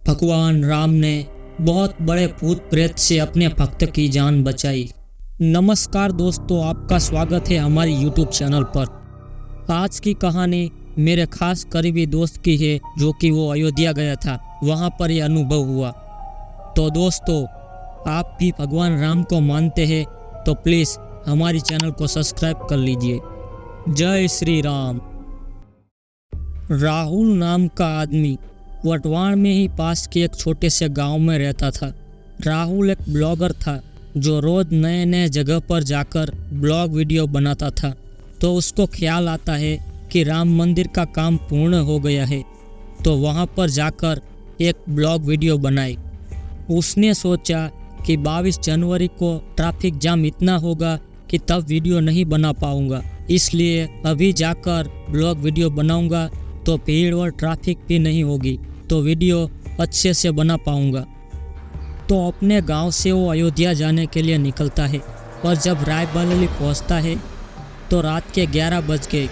भगवान राम ने बहुत बड़े भूत प्रेत से अपने भक्त की जान बचाई। नमस्कार दोस्तों, आपका स्वागत है हमारी YouTube चैनल पर। आज की कहानी मेरे खास करीबी दोस्त की है, जो कि वो अयोध्या गया था, वहाँ पर यह अनुभव हुआ। तो दोस्तों, आप भी भगवान राम को मानते हैं तो प्लीज़ हमारी चैनल को सब्सक्राइब कर लीजिए। जय श्री राम। राहुल नाम का आदमी वटवाण में ही पास के एक छोटे से गांव में रहता था। राहुल एक ब्लॉगर था जो रोज नए नए जगह पर जाकर ब्लॉग वीडियो बनाता था। तो उसको ख्याल आता है कि राम मंदिर का काम पूर्ण हो गया है, तो वहां पर जाकर एक ब्लॉग वीडियो बनाए। उसने सोचा कि 22 जनवरी को ट्रैफिक जाम इतना होगा कि तब वीडियो नहीं बना पाऊंगा, इसलिए अभी जाकर ब्लॉग वीडियो बनाऊंगा तो भीड़ और ट्रैफिक भी नहीं होगी, तो वीडियो अच्छे से बना पाऊंगा। तो अपने गांव से वो अयोध्या जाने के लिए निकलता है, और जब रायबरेली पहुंचता है तो रात के 11 बज गए।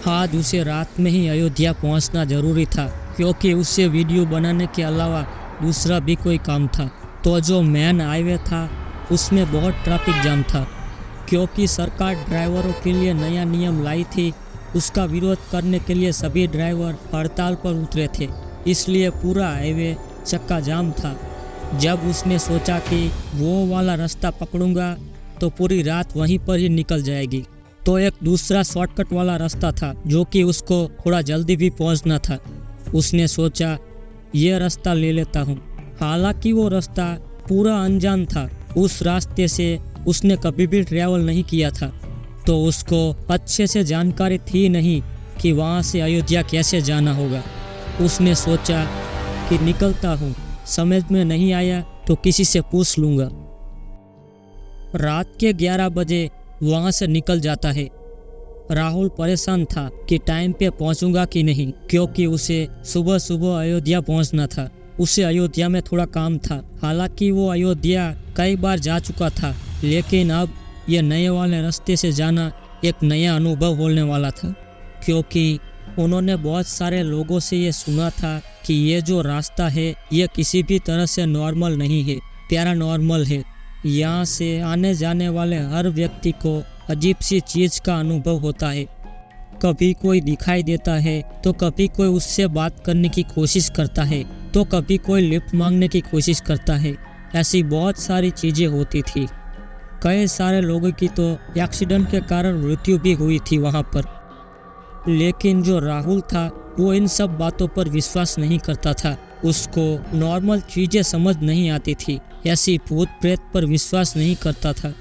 आज उसे रात में ही अयोध्या पहुंचना ज़रूरी था, क्योंकि उससे वीडियो बनाने के अलावा दूसरा भी कोई काम था। तो जो मेन हाईवे था उसमें बहुत ट्रैफिक जाम था, क्योंकि सरकार ड्राइवरों के लिए नया नियम लाई थी। उसका विरोध करने के लिए सभी ड्राइवर हड़ताल पर उतरे थे, इसलिए पूरा हाईवे चक्का जाम था। जब उसने सोचा कि वो वाला रास्ता पकड़ूंगा तो पूरी रात वहीं पर ही निकल जाएगी, तो एक दूसरा शॉर्टकट वाला रास्ता था जो कि उसको थोड़ा जल्दी भी पहुंचना था। उसने सोचा ये रास्ता ले लेता हूँ। हालांकि वो रास्ता पूरा अनजान था, उस रास्ते से उसने कभी भी ट्रैवल नहीं किया था, तो उसको अच्छे से जानकारी थी नहीं कि वहाँ से अयोध्या कैसे जाना होगा। उसने सोचा कि निकलता हूँ, समझ में नहीं आया तो किसी से पूछ लूँगा। रात के 11 बजे वहाँ से निकल जाता है। राहुल परेशान था कि टाइम पे पहुँचूंगा कि नहीं, क्योंकि उसे सुबह सुबह अयोध्या पहुँचना था। उसे अयोध्या में थोड़ा काम था। हालांकि वो अयोध्या कई बार जा चुका था, लेकिन अब ये नए वाले रास्ते से जाना एक नया अनुभव होने वाला था, क्योंकि उन्होंने बहुत सारे लोगों से ये सुना था कि ये जो रास्ता है ये किसी भी तरह से नॉर्मल नहीं है, पैरानॉर्मल है। यहाँ से आने जाने वाले हर व्यक्ति को अजीब सी चीज़ का अनुभव होता है। कभी कोई दिखाई देता है, तो कभी कोई उससे बात करने की कोशिश करता है, तो कभी कोई लिफ्ट मांगने की कोशिश करता है। ऐसी बहुत सारी चीज़ें होती थी। कई सारे लोगों की तो एक्सीडेंट के कारण मृत्यु भी हुई थी वहाँ पर। लेकिन जो राहुल था वो इन सब बातों पर विश्वास नहीं करता था। उसको नॉर्मल चीज़ें समझ नहीं आती थी, ऐसी भूत प्रेत पर विश्वास नहीं करता था।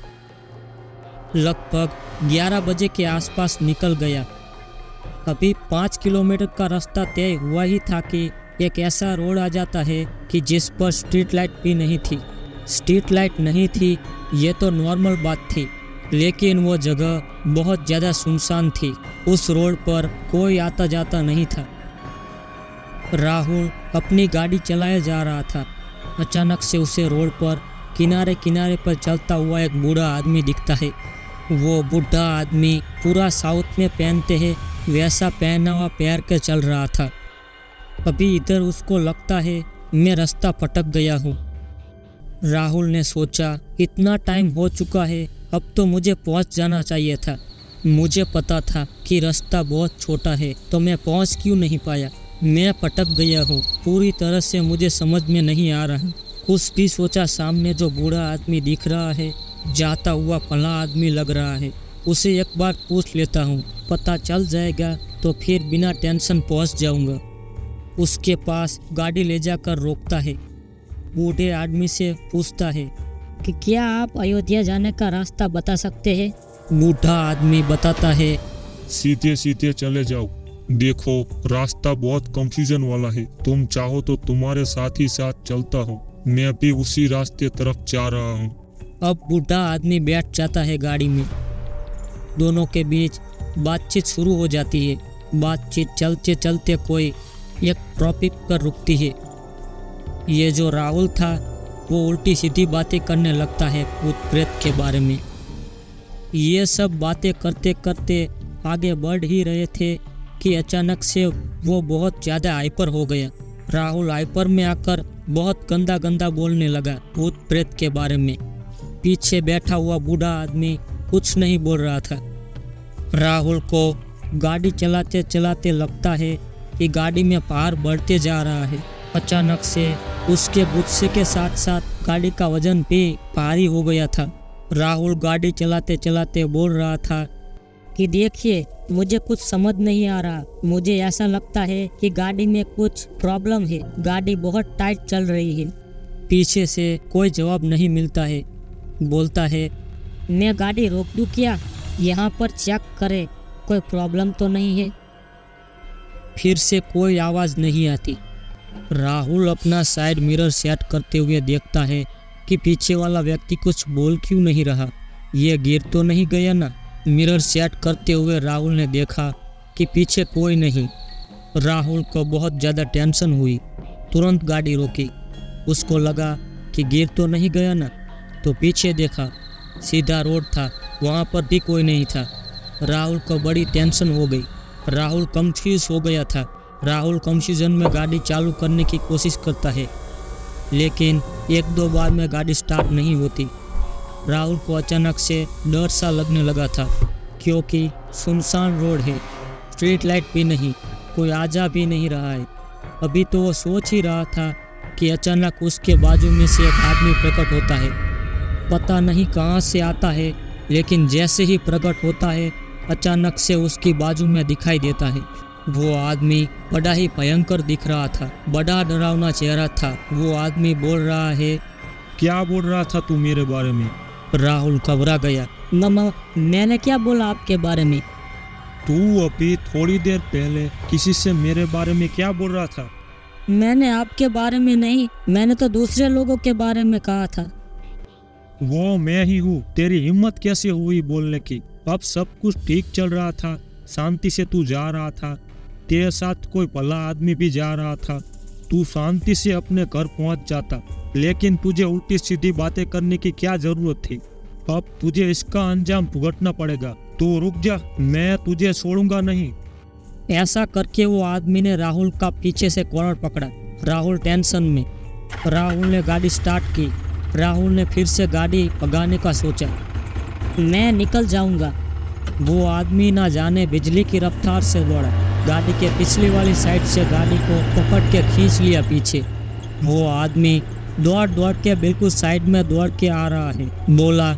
लगभग 11 बजे के आसपास निकल गया। अभी 5 किलोमीटर का रास्ता तय हुआ ही था कि एक ऐसा रोड आ जाता है कि जिस पर स्ट्रीट लाइट भी नहीं थी। स्ट्रीट लाइट नहीं थी ये तो नॉर्मल बात थी, लेकिन वो जगह बहुत ज़्यादा सुनसान थी। उस रोड पर कोई आता जाता नहीं था। राहुल अपनी गाड़ी चलाए जा रहा था। अचानक से उसे रोड पर किनारे किनारे पर चलता हुआ एक बूढ़ा आदमी दिखता है। वो बूढ़ा आदमी पूरा साउथ में पहनते हैं वैसा पहना हुआ पैर के चल रहा था। अभी इधर उसको लगता है मैं रास्ता भटक गया हूँ। राहुल ने सोचा इतना टाइम हो चुका है, अब तो मुझे पहुँच जाना चाहिए था। मुझे पता था कि रास्ता बहुत छोटा है, तो मैं पहुँच क्यों नहीं पाया। मैं भटक गया हूँ, पूरी तरह से मुझे समझ में नहीं आ रहा। कुछ भी सोचा, सामने जो बूढ़ा आदमी दिख रहा है जाता हुआ फला आदमी लग रहा है, उसे एक बार पूछ लेता हूँ, पता चल जाएगा तो फिर बिना टेंशन पहुँच जाऊँगा। उसके पास गाड़ी ले जाकर रोकता है। बूढ़े आदमी से पूछता है कि क्या आप अयोध्या जाने का रास्ता बता सकते हैं। बूढ़ा आदमी बताता है, सीधे सीधे चले जाओ, देखो रास्ता बहुत कंफ्यूजन वाला है, तुम चाहो तो तुम्हारे साथ ही साथ चलता हूँ, मैं भी उसी रास्ते तरफ जा रहा हूँ। अब बूढ़ा आदमी बैठ जाता है गाड़ी में। दोनों के बीच बातचीत शुरू हो जाती है। बातचीत चलते चलते कोई एक ट्रॉफिक पर रुकती है। ये जो राहुल था वो उल्टी सीधी बातें करने लगता है भूत प्रेत के बारे में। ये सब बातें करते करते आगे बढ़ ही रहे थे कि अचानक से वो बहुत ज़्यादा हाइपर हो गया। राहुल हाइपर में आकर बहुत गंदा गंदा बोलने लगा भूत प्रेत के बारे में। पीछे बैठा हुआ बूढ़ा आदमी कुछ नहीं बोल रहा था। राहुल को गाड़ी चलाते चलाते लगता है कि गाड़ी में भार बढ़ते जा रहा है। अचानक से उसके गुस्से के साथ साथ गाड़ी का वजन भी भारी हो गया था। राहुल गाड़ी चलाते चलाते बोल रहा था कि देखिए, मुझे कुछ समझ नहीं आ रहा। मुझे ऐसा लगता है कि गाड़ी में कुछ प्रॉब्लम है। गाड़ी बहुत टाइट चल रही है। पीछे से कोई जवाब नहीं मिलता है। बोलता है, मैं गाड़ी रोक दूं क्या? यहाँ पर चेक करे, कोई प्रॉब्लम तो नहीं है। फिर से कोई आवाज़ नहीं आती। राहुल अपना साइड मिरर सेट करते हुए देखता है कि पीछे वाला व्यक्ति कुछ बोल क्यों नहीं रहा। ये गिर तो नहीं गया ना? मिरर सेट करते हुए राहुल ने देखा कि पीछे कोई नहीं। राहुल को बहुत ज़्यादा टेंशन हुई। तुरंत गाड़ी रोकी। उसको लगा कि गिर तो नहीं गया ना। तो पीछे देखा, सीधा रोड था, वहाँ पर भी कोई नहीं था। राहुल को बड़ी टेंशन हो गई। राहुल कंफ्यूज हो गया था। राहुल कंफ्यूजन में गाड़ी चालू करने की कोशिश करता है, लेकिन एक दो बार में गाड़ी स्टार्ट नहीं होती। राहुल को अचानक से डर सा लगने लगा था, क्योंकि सुनसान रोड है, स्ट्रीट लाइट भी नहीं, कोई आ जा भी नहीं रहा है। अभी तो वो सोच ही रहा था कि अचानक उसके बाजू में से एक आदमी प्रकट होता है। पता नहीं कहाँ से आता है, लेकिन जैसे ही प्रकट होता है अचानक से उसकी बाजू में दिखाई देता है। वो आदमी बड़ा ही भयंकर दिख रहा था, बड़ा डरावना चेहरा था। वो आदमी बोल रहा है, क्या बोल रहा था तू मेरे बारे में? राहुल घबरा गया। मामा, मैंने क्या बोला आपके बारे में? तू अभी थोड़ी देर पहले किसी से मेरे बारे में क्या बोल रहा था? मैंने आपके बारे में नहीं, मैंने तो दूसरे लोगों के बारे में कहा था। वो मैं ही हूँ। तेरी हिम्मत कैसे हुई बोलने की? अब सब कुछ ठीक चल रहा था, शांति से तू जा रहा था, तेरे साथ कोई भला आदमी भी जा रहा था, तू शांति से अपने घर पहुंच जाता, लेकिन तुझे उल्टी सीधी बातें करने की क्या जरूरत थी? अब तुझे इसका अंजाम भुगतना पड़ेगा। तू रुक जा, मैं तुझे छोड़ूंगा नहीं। ऐसा करके वो आदमी ने राहुल का पीछे से कॉलर पकड़ा। राहुल टेंशन में। राहुल ने गाड़ी स्टार्ट की। राहुल ने फिर से गाड़ी भगाने का सोचा। मैं निकल जाऊंगा। वो आदमी ना जाने बिजली की रफ्तार से दौड़ा। गाड़ी के पिछली वाली साइड से गाड़ी को पकड़ के खींच लिया पीछे। वो आदमी दौड़ दौड़ के बिल्कुल साइड में दौड़ के आ रहा है। बोला,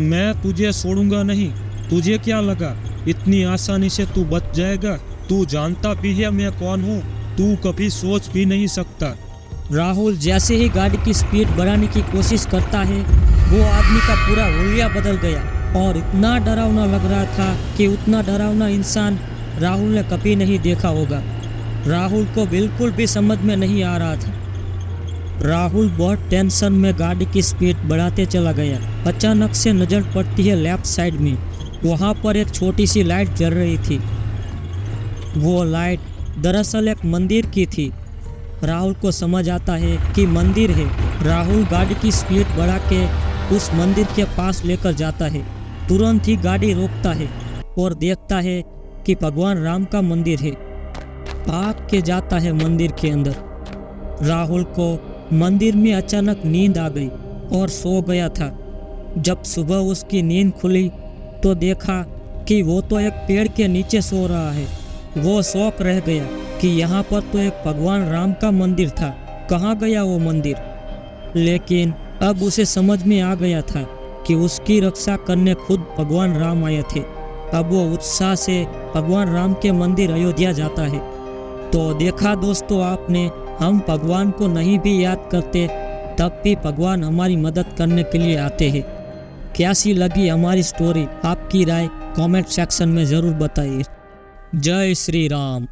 मैं तुझे छोड़ूंगा नहीं। तुझे क्या लगा इतनी आसानी से तू बच जाएगा? तू जानता भी है मैं कौन हूँ। तू कभी सोच भी नहीं सकता। राहुल जैसे ही गाड़ी की स्पीड बढ़ाने की कोशिश करता है, वो आदमी का पूरा हुलिया बदल गया और इतना डरावना लग रहा था कि उतना डरावना इंसान राहुल ने कभी नहीं देखा होगा। राहुल को बिल्कुल भी समझ में नहीं आ रहा था। राहुल बहुत टेंशन में गाड़ी की स्पीड बढ़ाते चला गया। अचानक से नज़र पड़ती है लेफ्ट साइड में। वहाँ पर एक छोटी सी लाइट जल रही थी। वो लाइट दरअसल एक मंदिर की थी। राहुल को समझ आता है कि मंदिर है। राहुल गाड़ी की स्पीड बढ़ा के उस मंदिर के पास लेकर जाता है। तुरंत ही गाड़ी रोकता है और देखता है कि भगवान राम का मंदिर है। भाग के जाता है मंदिर के अंदर। राहुल को मंदिर में अचानक नींद आ गई और सो गया था। जब सुबह उसकी नींद खुली तो देखा कि वो तो एक पेड़ के नीचे सो रहा है। वो शौक रह गया कि यहाँ पर तो एक भगवान राम का मंदिर था, कहाँ गया वो मंदिर? लेकिन अब उसे समझ में आ गया था कि उसकी रक्षा करने खुद भगवान राम आए थे। अब वो उत्साह से भगवान राम के मंदिर अयोध्या जाता है। तो देखा दोस्तों आपने, हम भगवान को नहीं भी याद करते तब भी भगवान हमारी मदद करने के लिए आते हैं। कैसी लगी हमारी स्टोरी? आपकी राय कमेंट सेक्शन में ज़रूर बताइए। जय श्री राम।